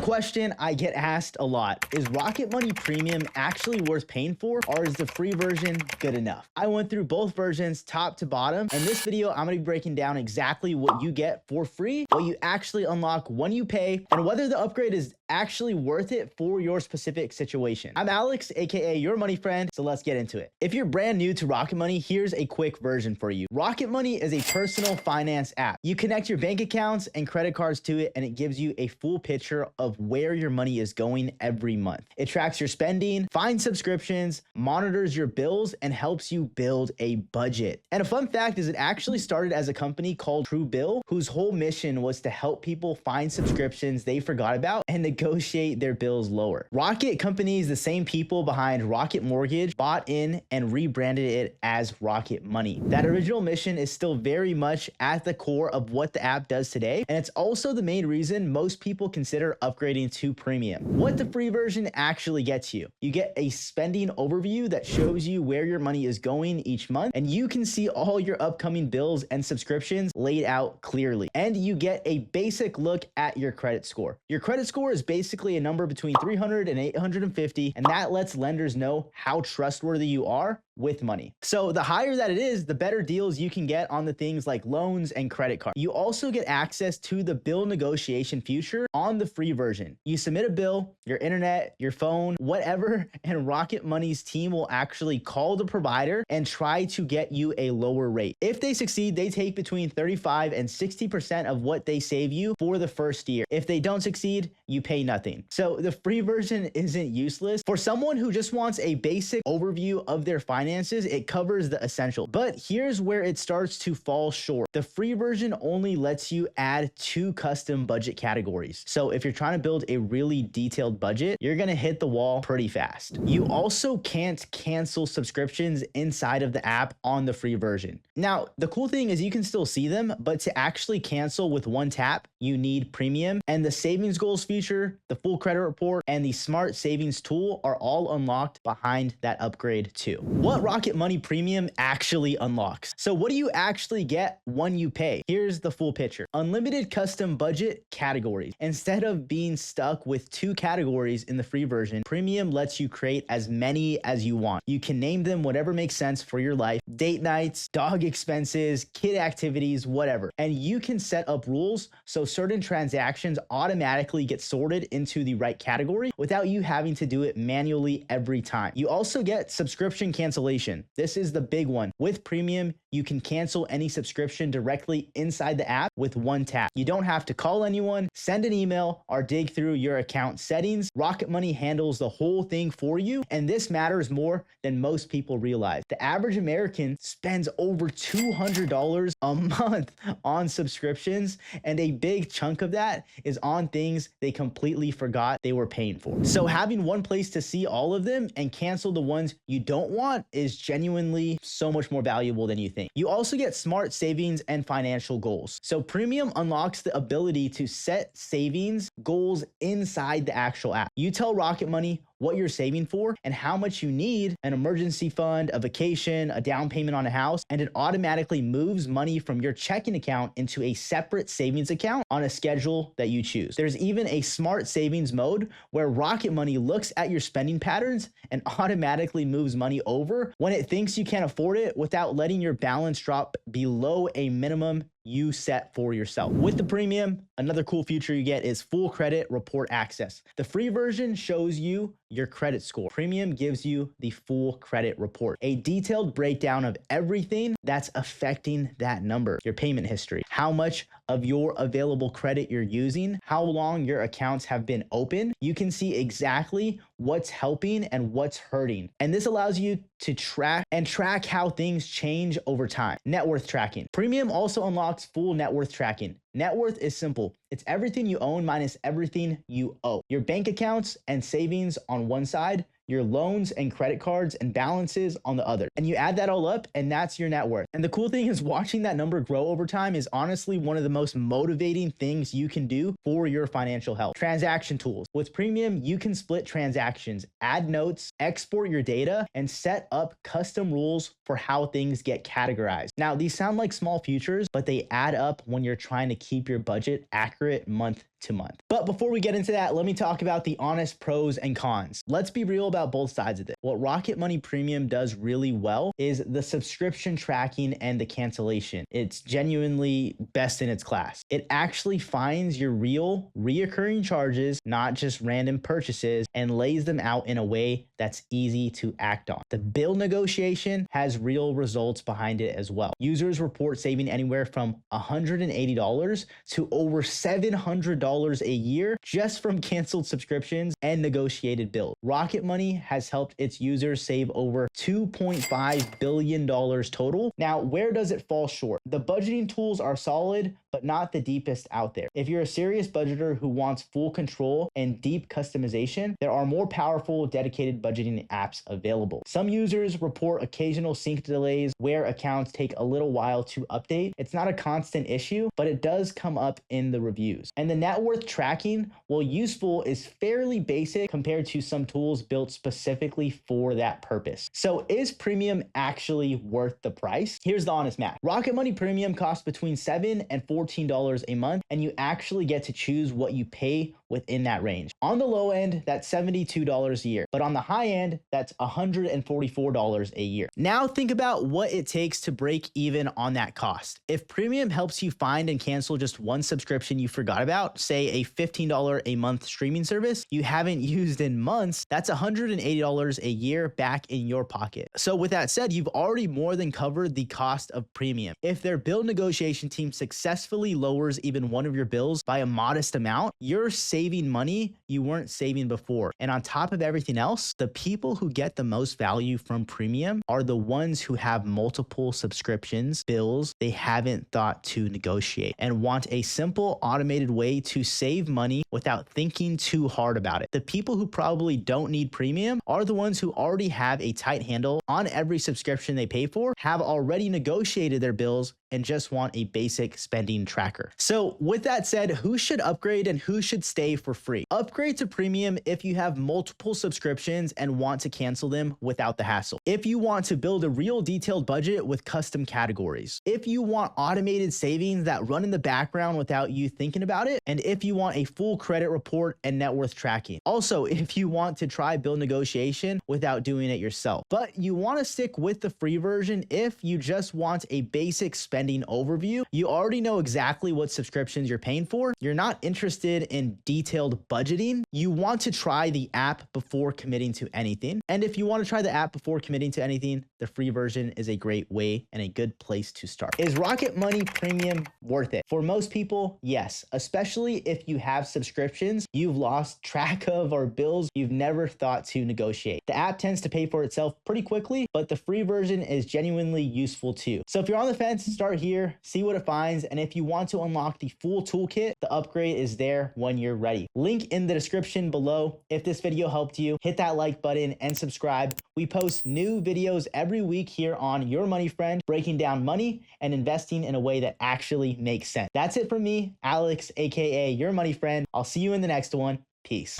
question I get asked a lot is Rocket Money Premium actually worth paying for, or is the free version good enough? I went through both versions top to bottom. In this video, I'm going to be breaking down exactly what you get for free, what you actually unlock when you pay, and whether the upgrade is actually worth it for your specific situation. I'm Alex, aka your money friend, so let's get into it. If you're brand new to Rocket Money, here's a quick version for you. Rocket Money is a personal finance app. You connect your bank accounts and credit cards to it, and it gives you a full picture of where your money is going every month. It tracks your spending, finds subscriptions, monitors your bills, and helps you build a budget. And a fun fact is it actually started as a company called Truebill, whose whole mission was to help people find subscriptions they forgot about and negotiate their bills lower. Rocket companies, the same people behind Rocket Mortgage, bought in and rebranded it as Rocket Money. That original mission is still very much at the core of what the app does today, and it's also the main reason most people consider upgrading to premium. What the free version actually gets you: you get a spending overview that shows you where your money is going each month, and you can see all your upcoming bills and subscriptions laid out clearly. And you get a basic look at your credit score. Your credit score is basically a number between 300 and 850, and that lets lenders know how trustworthy you are with money. So the higher that it is, the better deals you can get on the things like loans and credit cards. You also get access to the bill negotiation feature on the free version. You submit a bill, your internet, your phone, whatever, and Rocket Money's team will actually call the provider and try to get you a lower rate. If they succeed, they take between 35 and 60% of what they save you for the first year. If they don't succeed, you pay nothing. So the free version isn't useless. For someone who just wants a basic overview of their finances, it covers the essential. But here's where it starts to fall short. The free version only lets you add 2 custom budget categories. So if you're trying to build a really detailed budget, you're gonna hit the wall pretty fast. You also can't cancel subscriptions inside of the app on the free version. Now, the cool thing is you can still see them, but to actually cancel with one tap, you need premium, and the savings goals feature, the full credit report, and the smart savings tool are all unlocked behind that upgrade too. What Rocket Money Premium actually unlocks. So what do you actually get when you pay? Here's the full picture. Unlimited custom budget categories. Instead of being stuck with 2 categories in the free version, premium lets you create as many as you want. You can name them whatever makes sense for your life: date nights, dog expenses, kid activities, whatever. And you can set up rules so certain transactions automatically get sorted into the right category without you having to do it manually every time. You also get subscription cancellation. This is the big one. With premium, you can cancel any subscription directly inside the app with one tap. You don't have to call anyone, send an email, or dig through your account settings. Rocket Money handles the whole thing for you, and this matters more than most people realize. The average American spends over $200 a month on subscriptions, and a big chunk of that is on things they completely forgot they were paying for. So having one place to see all of them and cancel the ones you don't want is genuinely so much more valuable than you think. You also get smart savings and financial goals. So premium unlocks the ability to set savings goals inside the actual app. You tell Rocket Money what you're saving for and how much you need: an emergency fund, a vacation, a down payment on a house, and it automatically moves money from your checking account into a separate savings account on a schedule that you choose. There's even a smart savings mode where Rocket Money looks at your spending patterns and automatically moves money over when it thinks you can't afford it without letting your balance drop below a minimum you set for yourself. With the premium, another cool feature you get is full credit report access. The free version shows you your credit score. Premium gives you the full credit report, a detailed breakdown of everything that's affecting that number: your payment history, how much of your available credit you're using, how long your accounts have been open. You can see exactly what's helping and what's hurting. And this allows you to track how things change over time. Net worth tracking. Premium also unlocks full net worth tracking. Net worth is simple. It's everything you own minus everything you owe. Your bank accounts and savings on one side, your loans and credit cards and balances on the other. And you add that all up, and that's your net worth. And the cool thing is watching that number grow over time is honestly one of the most motivating things you can do for your financial health. Transaction tools. With premium, you can split transactions, add notes, export your data, and set up custom rules for how things get categorized. Now, these sound like small features, but they add up when you're trying to keep your budget accurate month to month. But before we get into that, let me talk about the honest pros and cons. Let's be real about both sides of it. What Rocket Money Premium does really well is the subscription tracking and the cancellation. It's genuinely best in its class. It actually finds your real reoccurring charges, not just random purchases, and lays them out in a way that's easy to act on. The bill negotiation has real results behind it as well. Users report saving anywhere from $180 to over $700 a year just from canceled subscriptions and negotiated bills. Rocket Money has helped its users save over $2.5 billion total. Now, where does it fall short? The budgeting tools are solid, but not the deepest out there. If you're a serious budgeter who wants full control and deep customization, there are more powerful, dedicated budgeting apps available. Some users report occasional sync delays where accounts take a little while to update. It's not a constant issue, but it does come up in the reviews. And the net worth tracking, while useful, is fairly basic compared to some tools built specifically for that purpose. So is premium actually worth the price? Here's the honest math. Rocket Money Premium costs between $7 and $14 a month, and you actually get to choose what you pay within that range. On the low end, that's $72 a year, but on the high end, that's $144 a year. Now think about what it takes to break even on that cost. If premium helps you find and cancel just one subscription you forgot about, say a $15 a month streaming service you haven't used in months, that's $180 a year back in your pocket. So with that said, you've already more than covered the cost of premium. If their bill negotiation team successfully lowers even one of your bills by a modest amount, you're saving money you weren't saving before. And on top of everything else, the people who get the most value from premium are the ones who have multiple subscriptions, bills they haven't thought to negotiate, and want a simple automated way to save money without thinking too hard about it. The people who probably don't need premium are the ones who already have a tight handle on every subscription they pay for, have already negotiated their bills, and just want a basic spending tracker. So with that said, who should upgrade and who should stay for free? Upgrade to premium if you have multiple subscriptions and want to cancel them without the hassle. If you want to build a real detailed budget with custom categories. If you want automated savings that run in the background without you thinking about it. And if you want a full credit report and net worth tracking. Also, if you want to try bill negotiation without doing it yourself. But you want to stick with the free version if you just want a basic spending overview. You already know exactly what subscriptions you're paying for. You're not interested in detailed budgeting. You want to try the app before committing to anything. And if you want to try the app before committing to anything, the free version is a great way and a good place to start. Is Rocket Money Premium worth it? For most people, yes, especially if you have subscriptions you've lost track of or bills you've never thought to negotiate. The app tends to pay for itself pretty quickly, but the free version is genuinely useful too. So if you're on the fence, start here, see what it finds, and if you want to unlock the full toolkit, the upgrade is there when you're ready. Link in the description below. If this video helped you, hit that like button and subscribe. We post new videos every week here on Your Money Friend, breaking down money and investing in a way that actually makes sense. That's it from me, Alex, aka Your Money Friend. I'll see you in the next one. Peace.